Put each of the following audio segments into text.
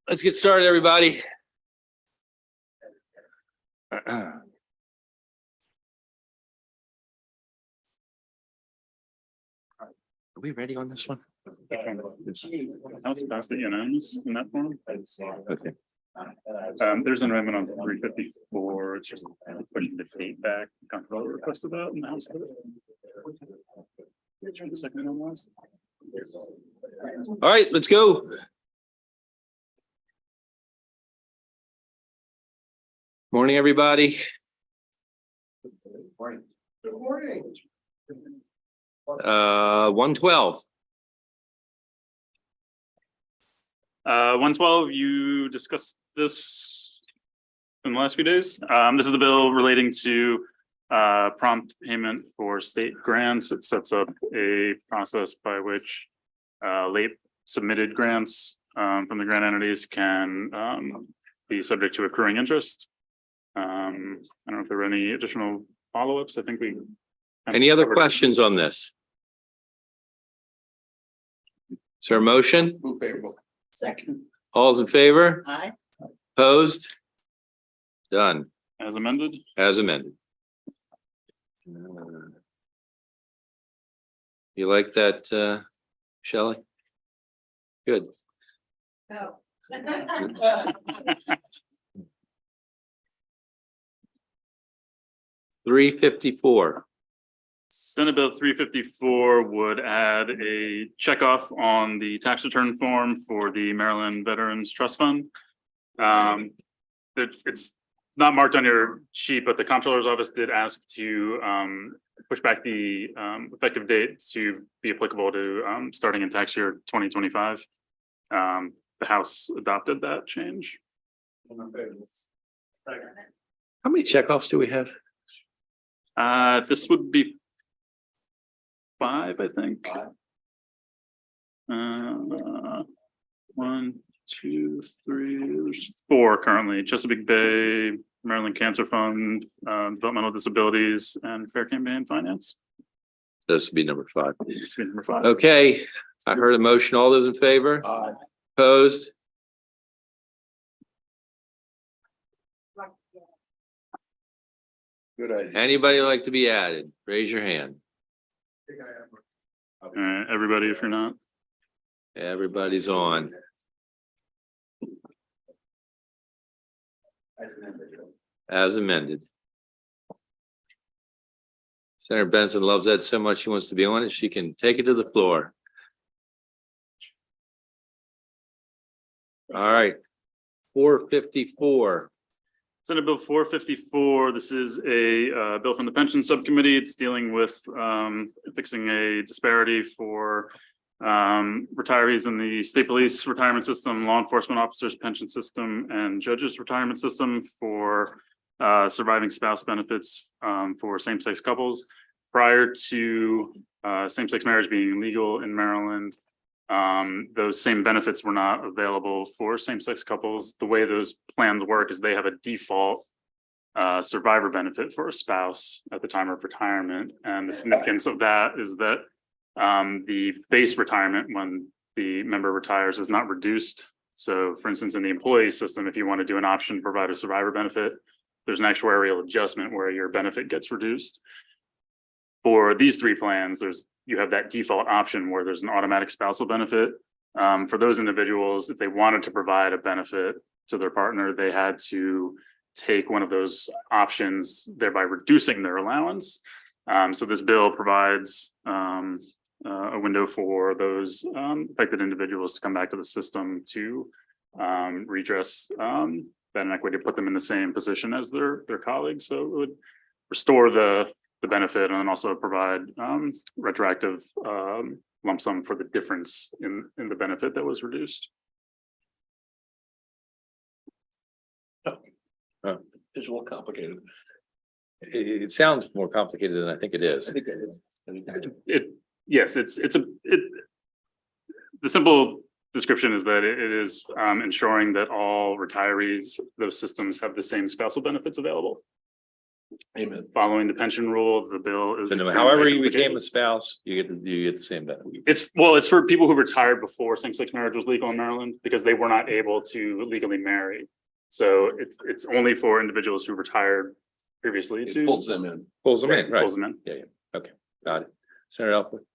Let's get started, everybody. Are we ready on this one? House passed the unanimous in that form. Okay. There's an amendment on 354. It's just pushing the date back. Control requested that in the House. Turn the second on last. All right, let's go. Morning, everybody. Good morning. 112. 112, you discussed this in the last few days. This is the bill relating to prompt payment for state grants. It sets up a process by which late submitted grants from the grant entities can be subject to accruing interest. I don't know if there were any additional follow-ups. I think we. Any other questions on this? Is there a motion? Move favorable. Second. All's in favor? Aye. Opposed? Done. As amended. As amended. You like that, Shelley? Good. No. 354. Senate Bill 354 would add a checkoff on the tax return form for the Maryland Veterans Trust Fund. It's not marked on your sheet, but the comptroller's office did ask to push back the effective date to be applicable to starting in tax year 2025. The House adopted that change. How many checkoffs do we have? This would be 5, I think. 1, 2, 3, there's 4 currently. Chesapeake Bay, Maryland Cancer Fund, Developmental Disabilities, and Fair Campaign Finance. This would be number 5. This would be number 5. Okay, I heard a motion. All those in favor? Aye. Opposed? Good idea. Anybody like to be added? Raise your hand. All right, everybody, if you're not. Everybody's on. As amended. Senator Benson loves that so much. She wants to be on it. She can take it to the floor. All right. 454. Senate Bill 454, this is a bill from the Pension Subcommittee. It's dealing with fixing a disparity for retirees in the state police retirement system, law enforcement officers pension system, and judges retirement system for surviving spouse benefits for same-sex couples. Prior to same-sex marriage being legal in Maryland, those same benefits were not available for same-sex couples. The way those plans work is they have a default survivor benefit for a spouse at the time of retirement. And the significance of that is that the base retirement when the member retires is not reduced. So for instance, in the employee system, if you want to do an option to provide a survivor benefit, there's an actuarial adjustment where your benefit gets reduced. For these 3 plans, you have that default option where there's an automatic spousal benefit. For those individuals, if they wanted to provide a benefit to their partner, they had to take one of those options, thereby reducing their allowance. So this bill provides a window for those affected individuals to come back to the system to redress that inequity, put them in the same position as their colleagues. So it would restore the benefit and also provide retroactive lump sum for the difference in the benefit that was reduced. It's a little complicated. It sounds more complicated than I think it is. Yes, the simple description is that it is ensuring that all retirees, those systems have the same spousal benefits available. Amen. Following the pension rule, the bill is. So no, however you became a spouse, you get the same benefit. It's for people who retired before same-sex marriage was legal in Maryland because they were not able to legally marry. So it's only for individuals who retired previously It to. pulls them in. Pulls them in, right? Pulls them in. Yeah, yeah. Okay, got it. Senator Alford.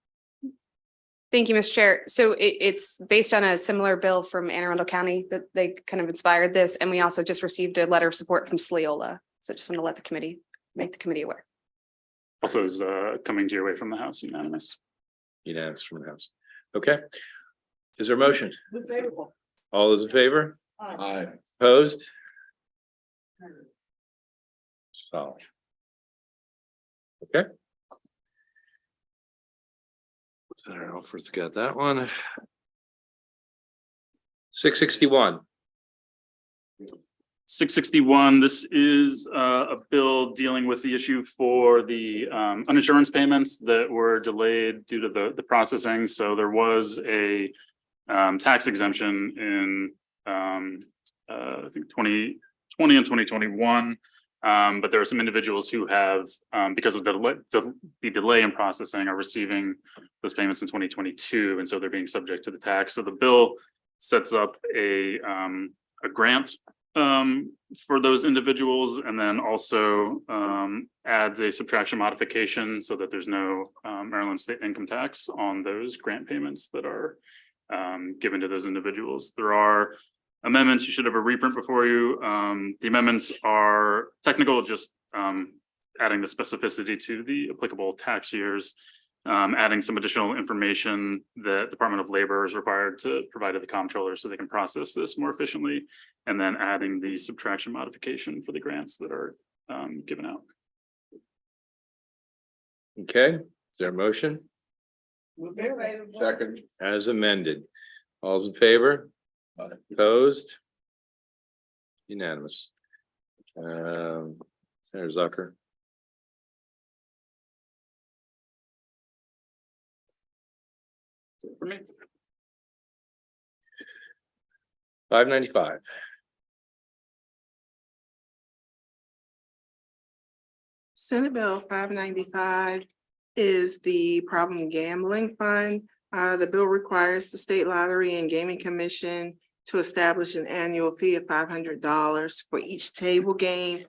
Thank you, Mr. Chair. So it's based on a similar bill from Anne Arundel County that they kind of inspired this. And we also just received a letter of support from Sleola. So just want to let the committee, make the committee aware. Also is coming to your way from the House unanimous. Unanimous from the House. Okay. Is there a motion? Favorable. All those in favor? Aye. Opposed? Solid. Okay. Senator Alford's got that one. 661. 661, this is a bill dealing with the issue for the uninsurance payments that were delayed due to the processing. So there was a tax exemption in I think 2020 and 2021. But there are some individuals who have, because of the delay in processing, are receiving those payments in 2022, and so they're being subject to the tax. So the bill sets up a grant for those individuals, and then also adds a subtraction modification so that there's no Maryland state income tax on those grant payments that are given to those individuals. There are amendments. You should have a reprint before you. The amendments are technical, just adding the specificity to the applicable tax years, adding some additional information that Department of Labor is required to provide to the comptroller so they can process this more efficiently, and then adding the subtraction modification for the grants that are given out. Okay, is there a motion? Second. As amended. All's in favor? Aye. Opposed? Unanimous. Senator Zucker. That's it for me. 595. Senate Bill 595 is the Problem Gambling Fund. The bill requires the State Lottery and Gaming Commission to establish an annual fee of $500 for each table game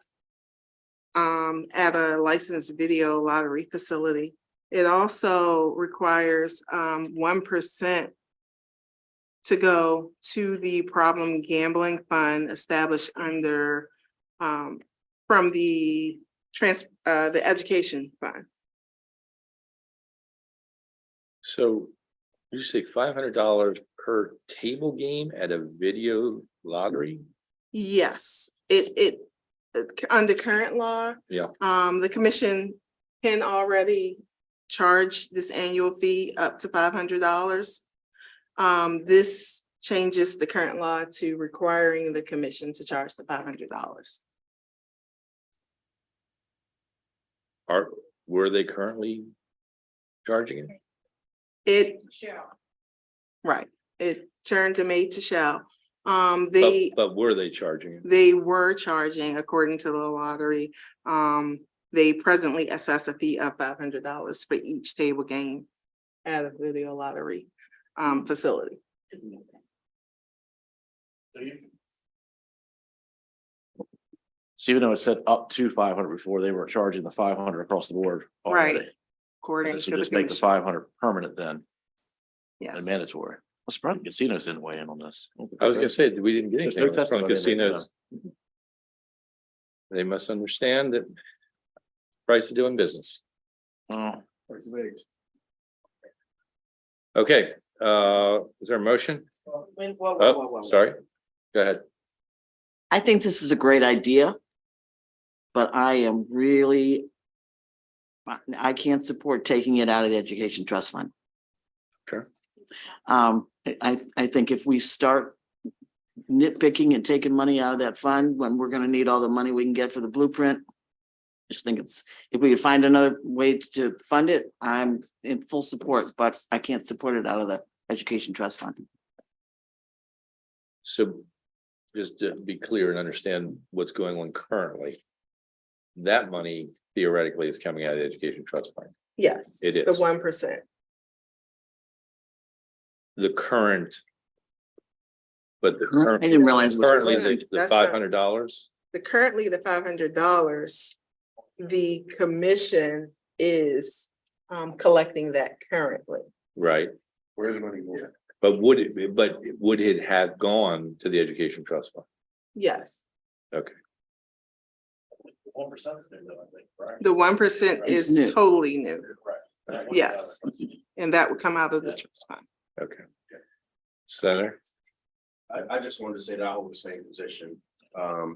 at a licensed video lottery facility. It also requires 1% to go to the Problem Gambling Fund established under from the Education Fund. So you say $500 per table game at a video lottery? Yes, it under current law. Yeah. The commission can already charge this annual fee up to $500. This changes the current law to requiring the commission to charge the $500. Were they currently charging it? Right, it turned to made to shall. But were they charging it? They were charging according to the lottery. They presently assess a fee of $500 for each table game at a video lottery facility. So even though it said up to 500 before, they were charging the 500 across the board. Right. already. According This to would the just make the commission. 500 permanent then and Yes, mandatory. Well, surprised casinos didn't weigh in on this. I was gonna say, we didn't get There's anything no from testimony. casinos. They must understand that price of doing business. Oh, Okay, is there a motion? Oh, sorry. Go ahead. I think this is a great idea. But I am really. I can't support taking it out of the Education Trust Fund. Okay. I think if we start nitpicking and taking money out of that fund, when we're gonna need all the money we can get for the blueprint. I just think if we could find another way to fund it, I'm in full support, but I can't support it out of the Education Trust Fund. So just to be clear and understand what's going on currently. that money theoretically is coming out of the education trust fund. Yes. It The is. 1%. The current. But the I current. didn't realize it was. Currently, the That's not- $500, Currently, the $500, the commission is collecting that currently. right? Where's the money going? But would it have gone to the education trust fund? Yes, Okay, 1% is new, I think, right? the 1% It's is new. totally new. Right. Yes. And that would come out of the trust fund. okay. Senator, I just wanted to say that I hold the same position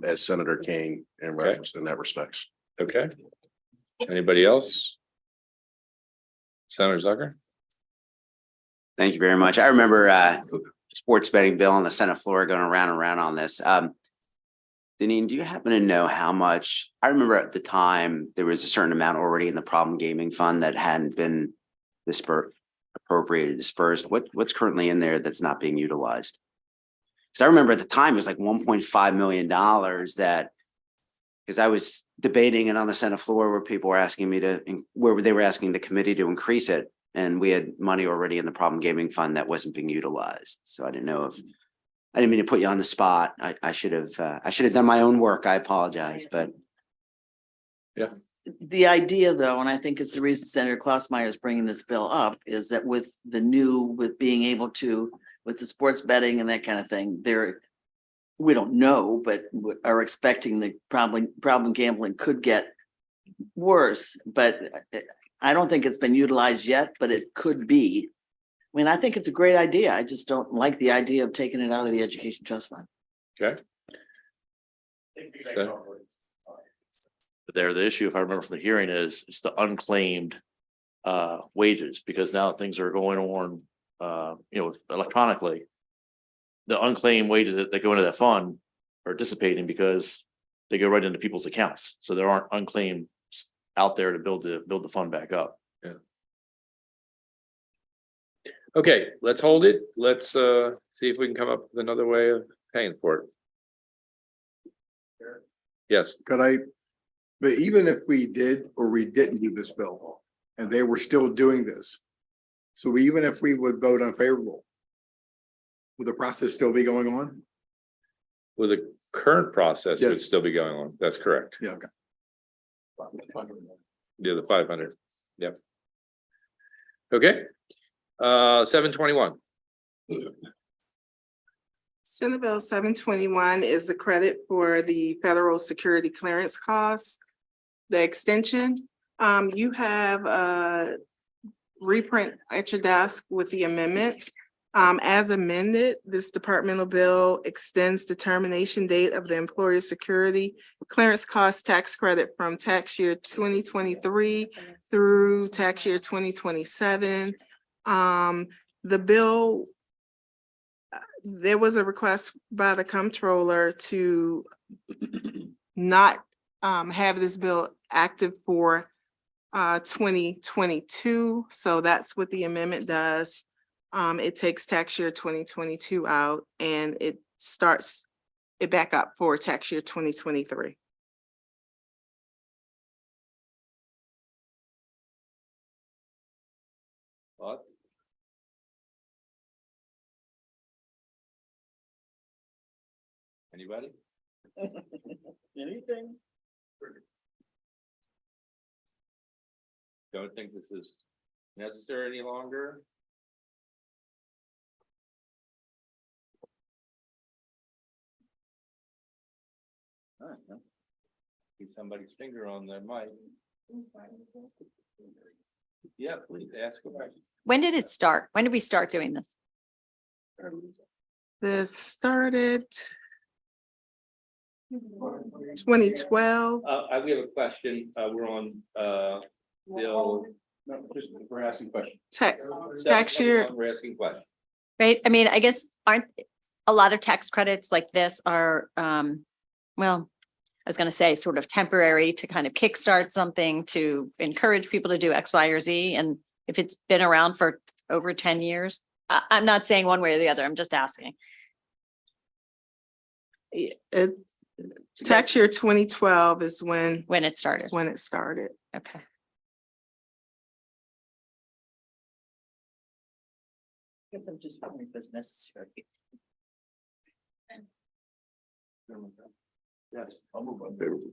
as Senator King in reference in that respects. okay. Anybody else? Senator Zucker? Thank you very much. I remember sports betting bill on the Senate floor going around and around on this. Deneen, do you happen to know how much? I remember at the time there was a certain amount already in the problem gaming fund that hadn't been dispersed. What's currently in there that's not being utilized? Because I remember at the time it was like $1.5 million that, because I was debating it on the Senate floor where people were asking me where they were asking the committee to increase it. And we had money already in the problem gaming fund that wasn't being utilized. So I didn't know if, I didn't mean to put you on the spot. I should have done my own work. I apologize, but. The idea though, and I think it's the reason Senator Klausmeyer is bringing this bill up, is that with being able to, with the sports betting and that kind of thing, we don't know, but are expecting the problem gambling could get worse, but I don't think it's been utilized yet, but it could be. I mean, I think it's a great idea. I just don't like the idea of taking it out of the education trust fund. Okay. But there, the issue, if I remember from the hearing, is it's the unclaimed wages, because now things are going on, electronically. The unclaimed wages that go into that fund are dissipating because they go right into people's accounts. So there aren't unclaimed out there to build the fund back up. Yeah. Okay, let's hold it. Let's see if we can come up with another way of paying for it. Yes, But even if we did or we didn't do this bill and they were still doing this. So even if we would vote unfavorable, would the process still be going on? well, the current process would Yes. still be going on. That's correct. Yeah, okay. Yeah, the 500. Yep. Okay. 721. Senate Bill 721 is the credit for the federal security clearance costs. The extension, you have a reprint at your desk with the amendments. As amended, this departmental bill extends the termination date of the employer security clearance cost tax credit from tax year 2023 through tax year 2027. The bill, there was a request by the comptroller to not have this bill active for 2022. So that's what the amendment does. It takes tax year 2022 out and it starts it back up for tax year 2023. Thoughts? Anybody? Anything? Don't think this is necessary any longer? See somebody's finger on their mic. Yeah, please ask a question. When did it start? When did we start doing this? This started 2012. We have a question. We're on, Bill. We're asking questions. Tax year. We're asking questions. Right? I mean, I guess aren't a lot of tax credits like this are, well, I was going to say sort of temporary to kind of kickstart something to encourage people to do X, Y, or Z. And if it's been around for over 10 years, I'm not saying one way or the other. I'm just asking. Tax year 2012 is when When it started. it started. Okay. Guess I'm just wondering if it's necessary. Yes, I'll move on favorably.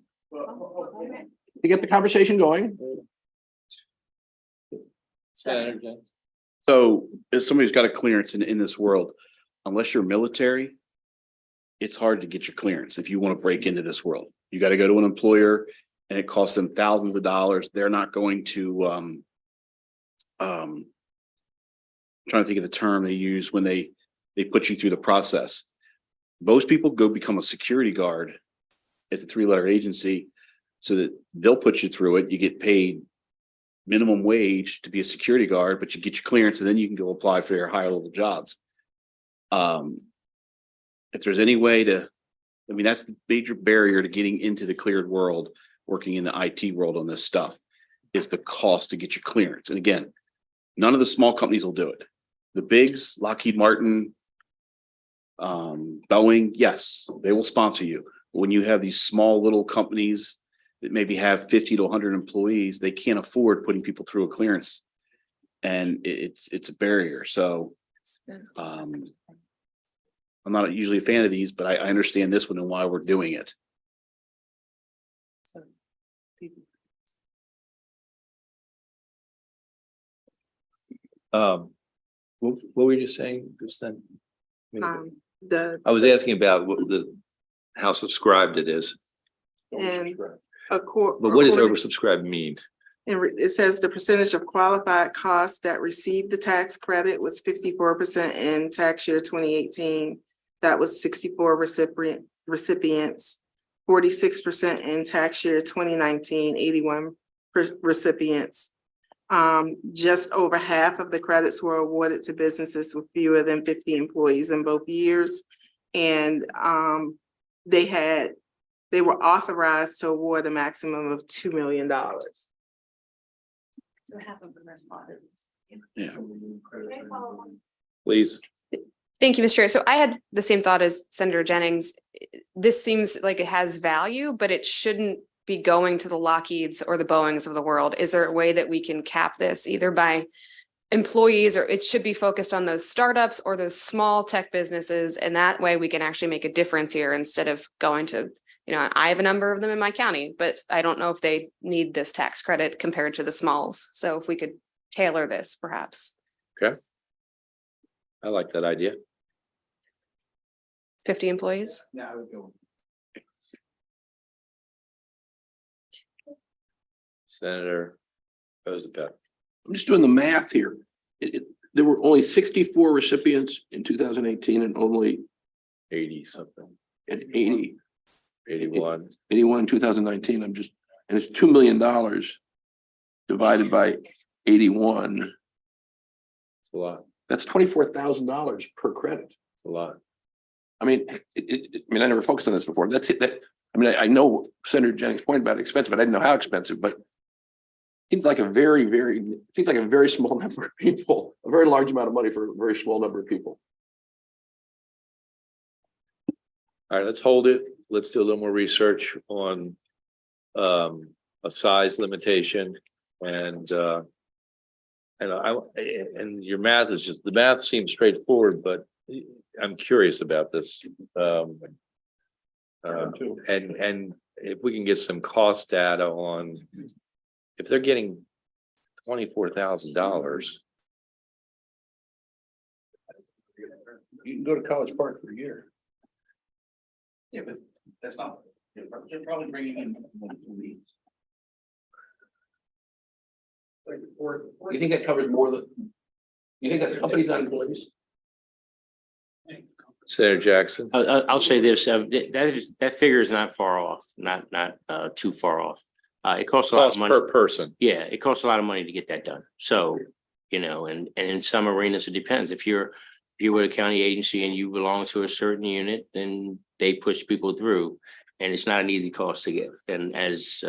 To get the conversation going. Senator Jones? So as somebody who's got a clearance in this world, unless you're military, it's hard to get your clearance if you want to break into this world. You got to go to an employer and it costs them thousands of dollars. They're not going to trying to think of the term they use when they put you through the process. Most people go become a security guard at the 3-letter agency so that they'll put you through it. You get paid minimum wage to be a security guard, but you get your clearance and then you can go apply for your higher level jobs. If there's any way to, I mean, that's the major barrier to getting into the cleared world, working in the IT world on this stuff, is the cost to get your clearance. And again, none of the small companies will do it. The bigs, Lockheed Martin, Boeing, yes, they will sponsor you. But when you have these small little companies that maybe have 50 to 100 employees, they can't afford putting people through a clearance. And it's a barrier. So I'm not usually a fan of these, but I understand this one and why we're doing it. What were you just saying just then? The, I was asking about how subscribed it is, and but what does oversubscribed mean? it says the percentage of qualified costs that received the tax credit was 54% in tax year 2018. That was 64 recipients, 46% in tax year 2019, 81 recipients. Just over half of the credits were awarded to businesses with fewer than 50 employees in both years. And they were authorized to award a maximum of $2 million. So what happened with our small business? Yeah. Please. Thank you, Mr. Chair. So I had the same thought as Senator Jennings. This seems like it has value, but it shouldn't be going to the Lockheeds or the Boeings of the world. Is there a way that we can cap this either by employees, or it should be focused on those startups or those small tech businesses? And that way we can actually make a difference here instead of going to, you know, I have a number of them in my county, but I don't know if they need this tax credit compared to the smalls. So if we could tailor this perhaps. Okay. I like that idea. 50 employees. Yeah, I would go. Senator Roosevelt. I'm just doing the math here. There were only 64 recipients in 2018 and only 80 something, 80, 81. 81 in 2019. And it's $2 million divided by 81. It's a lot. That's $24,000 per credit. It's a lot. I mean, I mean, I never focused on this before. That's it. I mean, I know Senator Jennings' point about expensive, but I didn't know how expensive, but seems like a very small number of people, a very large amount of money for a very small number of people. All right, let's hold it. Let's do a little more research on a size limitation and your math is just, the math seems straightforward, but I'm curious about this. And if we can get some cost data on if they're getting $24,000. You can go to College Park for a year. Yeah, but that's not, they're probably bringing in one leads. You think that covers more than, you think that's companies, not employees? Senator Jackson. I'll say this, that figure is not far off, not too far off. It costs a lot of money per person. Yeah, it costs a lot of money to get that done. So, you know, and in some arenas, it depends. If you're with a county agency and you belong to a certain unit, then they push people through. And it's not an easy cost to get. And as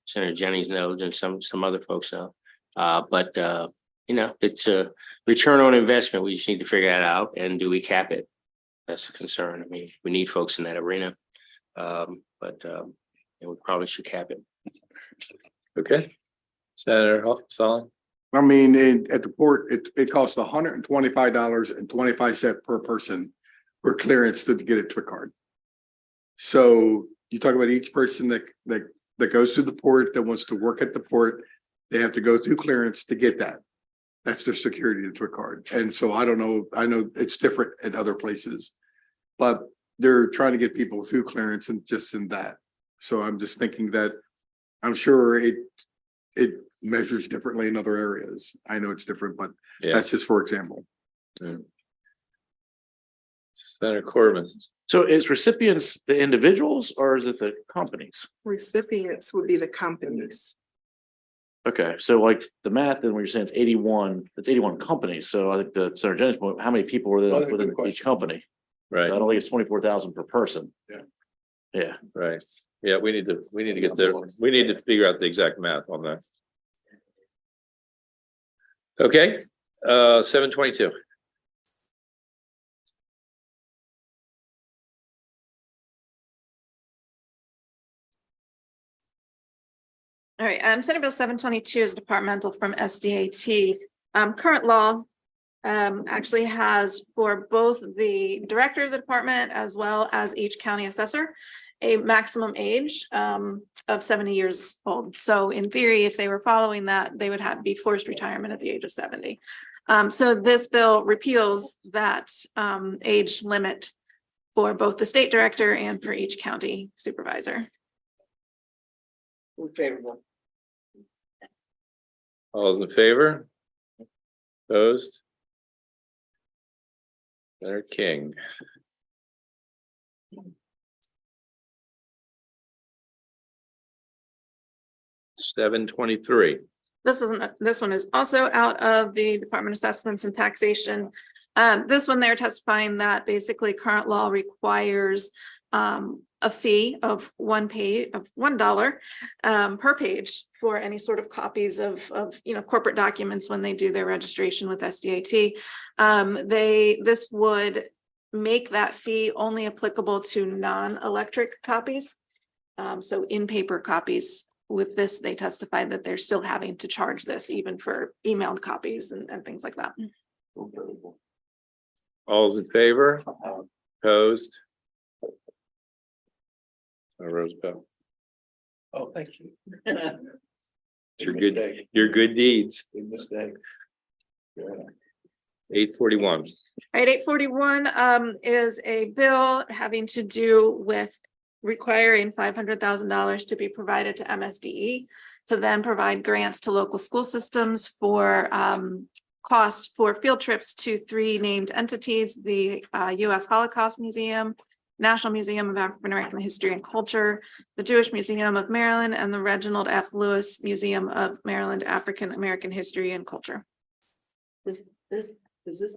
Senator Jennings knows, and some other folks know, but you know, it's a return on investment. We just need to figure that out. And do we cap it? That's a concern. I mean, we need folks in that arena. We probably should cap it. Okay. Senator Solomon? I mean, at the port, it costs $125.25 per person for clearance to get a Twit card. So you talk about each person that goes through the port, that wants to work at the port, they have to go through clearance to get that. That's their security to Twit card. And so I don't know, I know it's different at other places, but they're trying to get people through clearance and just in that. So I'm just thinking that I'm sure it measures differently in other areas. I know it's different, but Yeah. that's just for example. Senator Corbin? So is recipients the individuals or is it the companies? Recipients would be the companies. Okay, so like the math, and what you're saying it's 81, it's 81 companies. So I think the Senator Jennings point, how many people were Oh, there that's a within good each question. company? Right, So I don't think it's 24,000 per person. Yeah. Yeah. right. Yeah, we need to get there. We need to figure out the exact math on that. Okay, 722. All right, Senate Bill 722 is departmental from SDAT. Current law actually has for both the director of the department as well as each county assessor a maximum age of 70 years old. So in theory, if they were following that, they would be forced retirement at the age of 70. So this bill repeals that age limit for both the state director and for each county supervisor. Favorable. All those in favor? Opposed? Senator King. Seven 23. This one is also out of the Department of Assessments and Taxation. This one they're testifying that basically current law requires a fee of $1 per page for any sort of copies of corporate documents when they do their registration with SDAT. This would make that fee only applicable to non-electric copies. So in paper copies. With this, they testified that they're still having to charge this even for emailed copies and things like that. All those in favor? Opposed? Roosevelt. Oh, thank you. Your good deeds. 841. All right, 841 is a bill having to do with requiring $500,000 to be provided to MSDE to then provide grants to local school systems for costs for field trips to 3 named entities, the U.S. Holocaust Museum, National Museum of African American History and Culture, the Jewish Museum of Maryland, and the Reginald F. Lewis Museum of Maryland African American History and Culture. Does this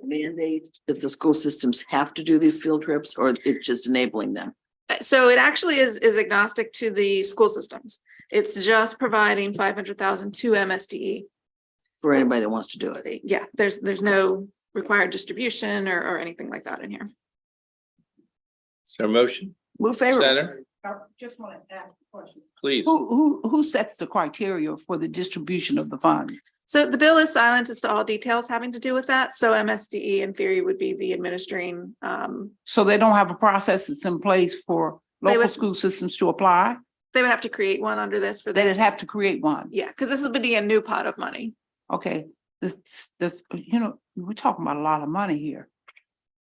mandate that the school systems have to do these field trips, or it's just enabling them? So it actually is agnostic to the school systems. It's just providing $500,000 to MSDE. For anybody that wants to do it? Yeah, there's no required distribution or anything like that in here. Is there a motion? Move favorable. Senator, Just want to ask a question. please. Who sets the criteria for the distribution of the funds? So the bill is silent as to all details having to do with that. So MSDE in theory would be the administering. So they don't have a process that's in place for They local would- school systems to apply? They would have to create one under this for They'd this. have to create one. Yeah, because this would be a new pot of money. Okay, this, we're talking about a lot of money here.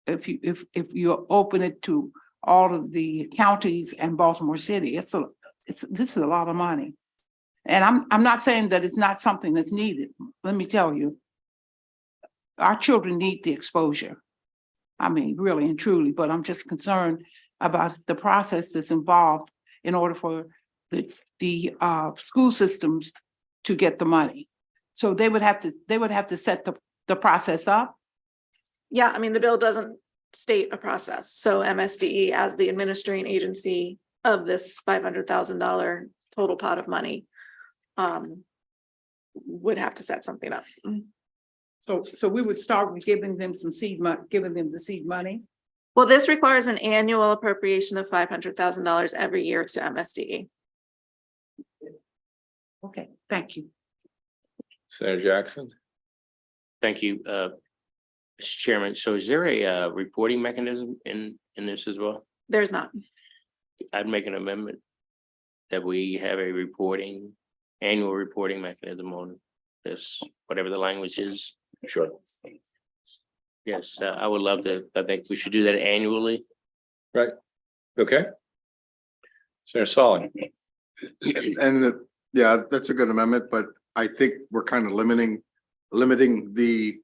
If you open it to all of the counties and Baltimore City, this is a lot of money. And I'm not saying that it's not something that's needed. Let me tell you. Our children need the exposure. I mean, really and truly, but I'm just concerned about the process that's involved in order for the school systems to get the money. So they would have to set the process up. Yeah, I mean, the bill doesn't state a process. So MSDE as the administering agency of this $500,000 total pot of money would have to set something up. So we would start with giving them some seed money, giving them the seed money. Well, this requires an annual appropriation of $500,000 every year to MSDE. Okay, thank you. Senator Jackson? Thank you, Mr. Chairman. So is there a reporting mechanism in this as well? There's not. I'd make an amendment that we have a annual reporting mechanism on this, whatever the language is. Sure. Yes, I would love to. I think we should do that annually. Right. Okay. Senator Solomon? And yeah, that's a good amendment, but I think we're kind of limiting the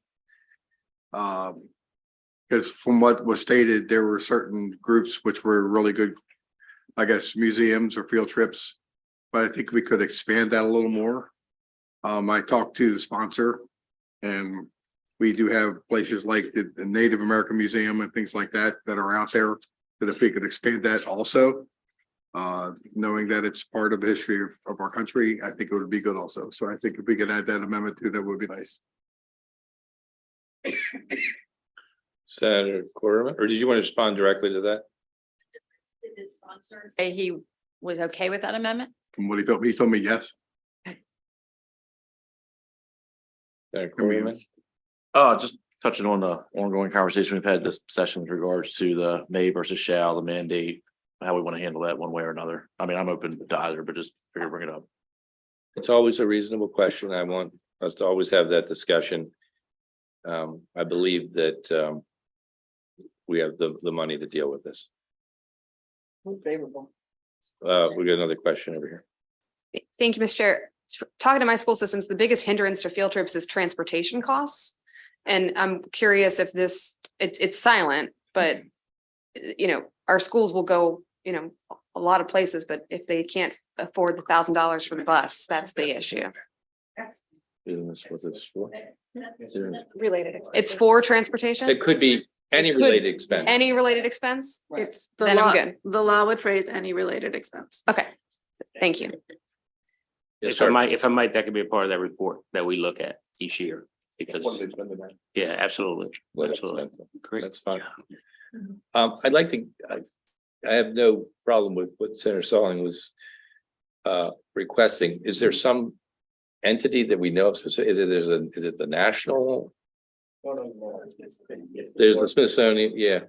because from what was stated, there were certain groups which were really good, I guess, museums or field trips. But I think we could expand that a little more. I talked to the sponsor and we do have places like the Native American Museum and things like that that are out there, that if we could expand that also, knowing that it's part of the history of our country, I think it would be good also. So I think if we could add that amendment too, that would be nice. Senator Corderman, or did you want to respond directly to that? Did the sponsor say he was okay with that amendment? From what he told me yes. Senator Corderman? Just touching on the ongoing conversation we've had this session with regards to the may versus shall, the mandate, how we want to handle that one way or another. I mean, I'm open to either, but just figure bring it up. It's always a reasonable question. I want us to always have that discussion. I believe that we have the money to deal with this. Favorable. We got another question over here. Thank you, Mr. Chair. Talking to my school systems, the biggest hindrance to field trips is transportation costs. And I'm curious if it's silent, but our schools will go, a lot of places, but if they can't afford the $1,000 for the bus, that's the issue. Business with this for. Related. It's for transportation? It could be any It could- related expense. Any related expense? It's Then I'm good. the law would phrase any related expense. Okay, thank you. Yes, If I sir. might, that could be a part of that report that we look at each year. Because, yeah, absolutely. Absolutely. Great. That's fine. I'd like to, I have no problem with what Senator Solomon was requesting. Is there some entity that we know of specific, is it the national? There's the Smithsonian, yeah.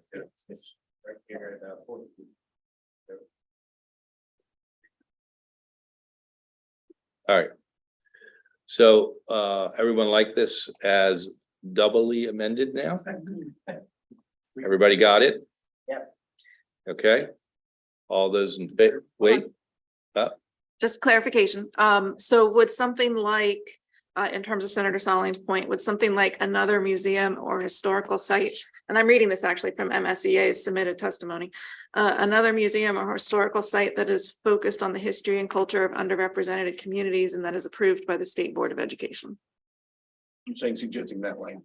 All right. So everyone like this as doubly amended now? Everybody got it? Yep. Okay. All those in favor, wait. Just clarification. So would something like, in terms of Senator Solomon's point, would something like another museum or historical site, and I'm reading this actually from MSEA's submitted testimony, another museum or historical site that is focused on the history and culture of underrepresented communities and that is approved by the State Board of Education? I'm saying suggesting that way.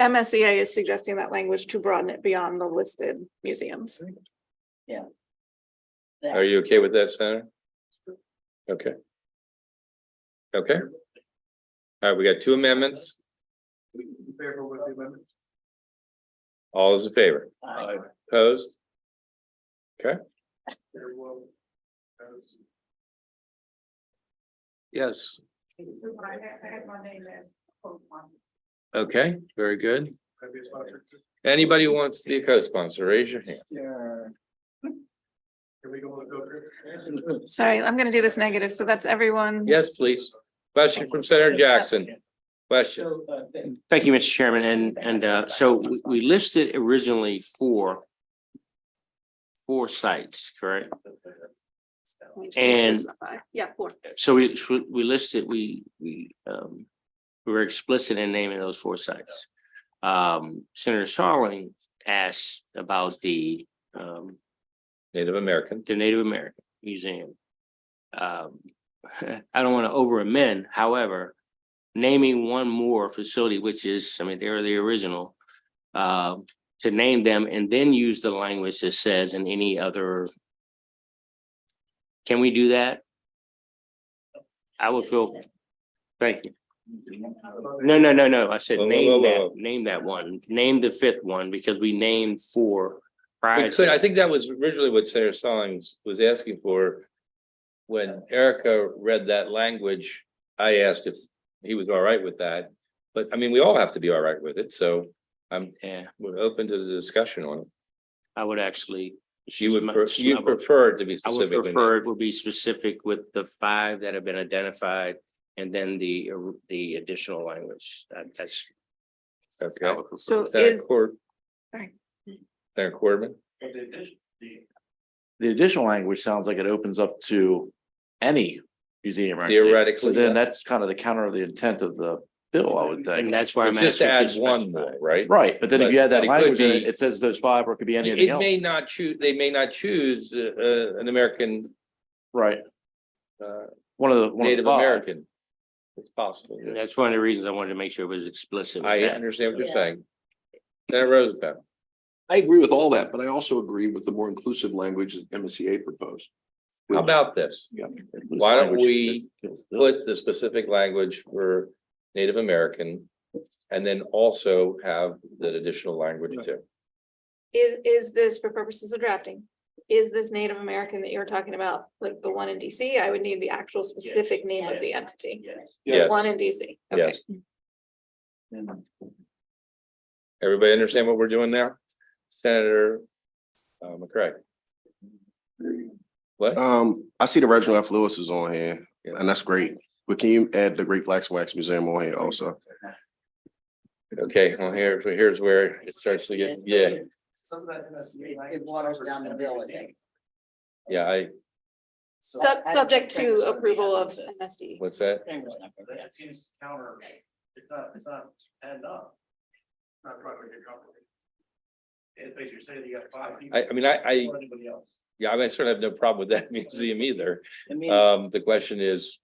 MSEA is suggesting that language to broaden it beyond the listed museums. Are you okay with that, Senator? Okay. Okay. All right, we got two amendments. All those in favor? Opposed? Okay. Yes. Okay, very good. Anybody who wants to be a co-sponsor, raise your hand. Sorry, I'm gonna do this negative. So that's everyone. Yes, please. Question from Senator Jackson. Question. Thank you, Mr. Chairman. And so we listed originally four sites, correct? And Yeah, four. so we listed, we were explicit in naming those four sites. Senator Sarling asked about the Native American. Native American Museum. I don't want to over amend, however, naming one more facility, which is, I mean, they're the original, to name them and then use the language that says in any other. Can we do that? I would feel, thank you. No. I said Whoa, name whoa, that, whoa. name that one, name the fifth one, because we named four prior But I to, think that was originally what Senator Stallings was asking for. When Erica read that language, I asked if he was all right with that. But I mean, we all have to be all right with it, so yeah, we're open to the discussion on it. I would actually. You would, you prefer it to be I would specific. prefer it would be specific with the 5 that have been identified and then the additional language. That's. Okay. I would prefer. So Senator is, Cord, sorry. Senator Cordman? The additional language sounds like it opens up to any museum. Right? Theoretically, So then yes. that's kind of the counter of the intent of the bill, I would And think. that's why I'm Just to asking. add one more, right? Right, but then if you add But that it could language in it, be- it says those 5 or it could be anything It may else. not choose, they may not choose an American, Right, uh, one of the Native 5. American. It's possible. And that's one of the reasons I wanted to make sure it was explicit. with I that. understand what you're saying. Senator Rosenbaum. I agree with all that, but I also agree with the more inclusive language that MSCA proposed. How about this? Yeah. Why don't we put the specific language for Native American and then also have that additional language too? is this for purposes of drafting? Is this Native American that you're talking about, like the one in DC? I would need the actual specific name of the entity. Yes. One in DC. Okay. Yes. Everybody understand what we're doing now? Senator McCray. What? I see the Reginald F. Lewis is on here, and that's great. But can you add the Great Blacks Wax Museum on here also? Okay, well, here's where it starts to get, yeah, It waters down the bill, I think. yeah, Subject to approval of MSD. what's that? That seems counter, it's not adding up. Not quite what you're comfortable. It's basically you're saying you got 5 people. I mean, I Anybody else. yeah, I mean, I certainly have no problem with that museum either. I mean, The question is,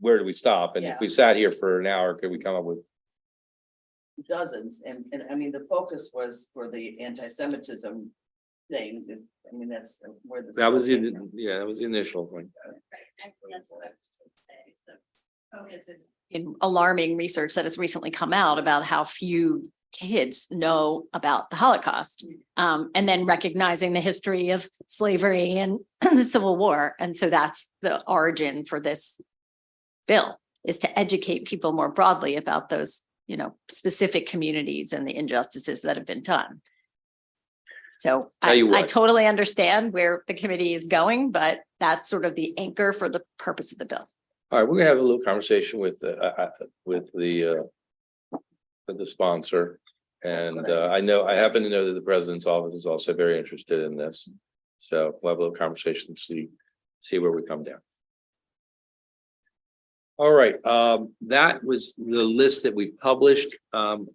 where do we stop? And if we sat here for an hour, could we come up with? dozens, and I mean, the focus was for the anti-Semitism things, and I mean, that's where the. That was the, yeah, that was the initial thing. In alarming research that has recently come out about how few kids know about the Holocaust. And then recognizing the history of slavery and the Civil War. And so that's the origin for this bill, is to educate people more broadly about those, you know, specific communities and the injustices that have been done. So Tell you I what. totally understand where the committee is going, but that's sort of the anchor for the purpose of the bill. All right, we're gonna have a little conversation with the sponsor. And I happen to know that the president's office is also very interested in this. So we'll have a little conversation, see where we come down. All right, that was the list that we published. I'm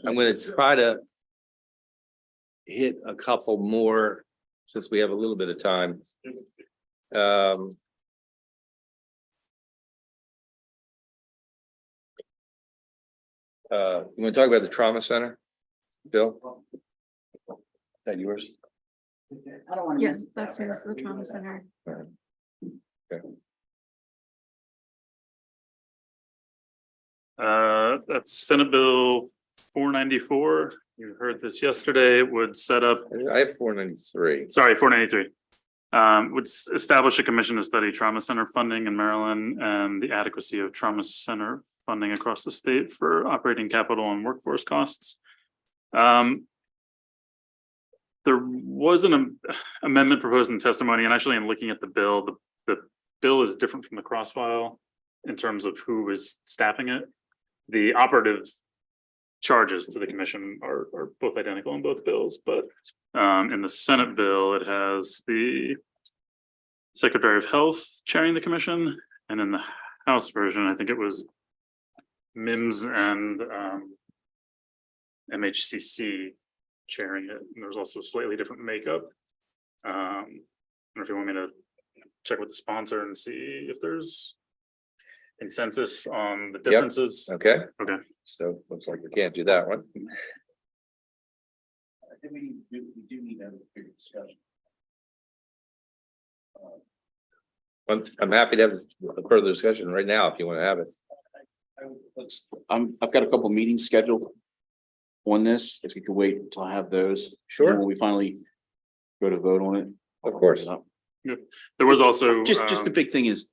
gonna try to hit a couple more since we have a little bit of time. You want to talk about the trauma center, Bill? Is that yours? I don't want to miss. Yes, that's his, the trauma center. That's Senate Bill 494. You heard this yesterday. It would set up, I have 493. sorry, 493. Would establish a commission to study trauma center funding in Maryland and the adequacy of trauma center funding across the state for operating capital and workforce costs. There was an amendment proposed in testimony, and actually in looking at the bill is different from the cross file in terms of who is staffing it. The operative charges to the commission are both identical in both bills, but in the Senate bill, it has the Secretary of Health chairing the commission, and in the House version, I think it was MIMS and MHCC chairing it. And there's also a slightly different makeup. I don't know if you want me to check with the sponsor and see if there's consensus on the differences. Okay, Okay. so looks like we can't do that one. I think we do need to have a bigger discussion. I'm happy to have a further discussion right now if you want to have it. I've got a couple meetings scheduled on this, if you could wait until I have those. Sure. When we finally go to vote on it. Of course. There was also. Just the big thing is,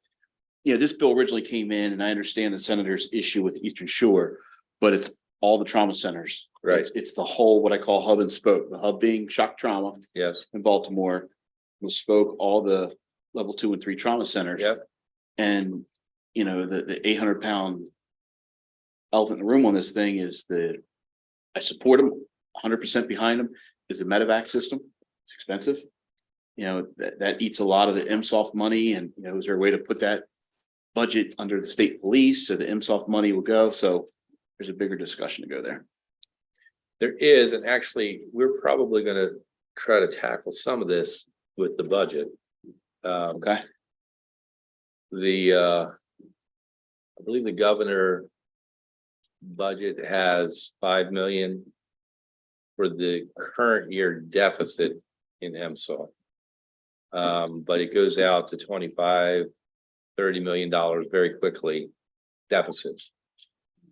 this bill originally came in, and I understand the senator's issue with Eastern Shore, but it's all the trauma centers. Right. It's the whole, what I call hub and spoke, the hub being shock trauma Yes. in Baltimore, the spoke, all the level 2 and 3 trauma centers. Yep. And, the 800-pound elephant in the room on this thing is I support them 100% behind them, is the medevac system. It's expensive. That eats a lot of the MSoft money, and, is there a way to put that budget under the state police so the MSoft money will go? So there's a bigger discussion to go there. There is, and actually, we're probably gonna try to tackle some of this with the budget. Okay. I believe the governor budget has 5 million for the current year deficit in MSoft. But it goes out to 25, $30 million very quickly deficits.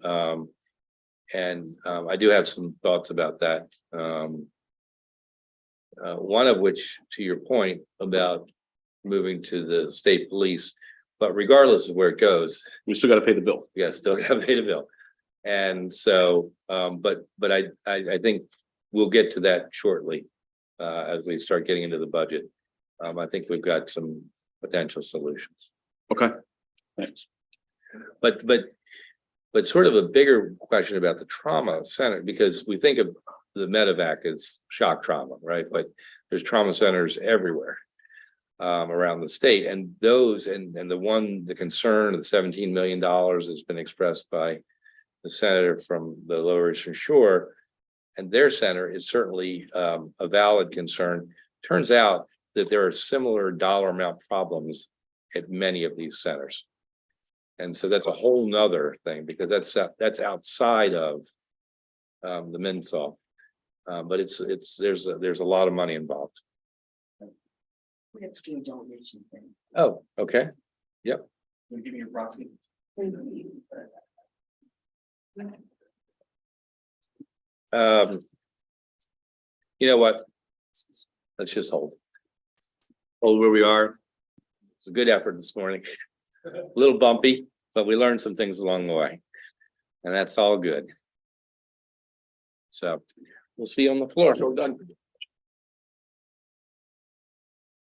And I do have some thoughts about that. One of which, to your point about moving to the state police, but regardless of where it goes, We still got to pay the bill. you guys still gotta pay the bill. And so, but I think we'll get to that shortly, as we start getting into the budget. I think we've got some potential solutions. Okay. Thanks. But sort of a bigger question about the trauma center, because we think of the medevac as shock trauma, right? But there's trauma centers everywhere around the state, and those and the concern of the $17 million has been expressed by the senator from the Lower Eastern Shore, and their center is certainly a valid concern. Turns out that there are similar dollar amount problems at many of these centers. And so that's a whole nother thing, because that's outside of the MinSoft. But there's a lot of money involved. We have to do a donation thing. Oh, okay. Yep. We'll give you a proxy. You know what? Let's just hold where we are. It's a good effort this morning. A little bumpy, but we learned some things along the way, and that's all good. So we'll see you on the floor. So done.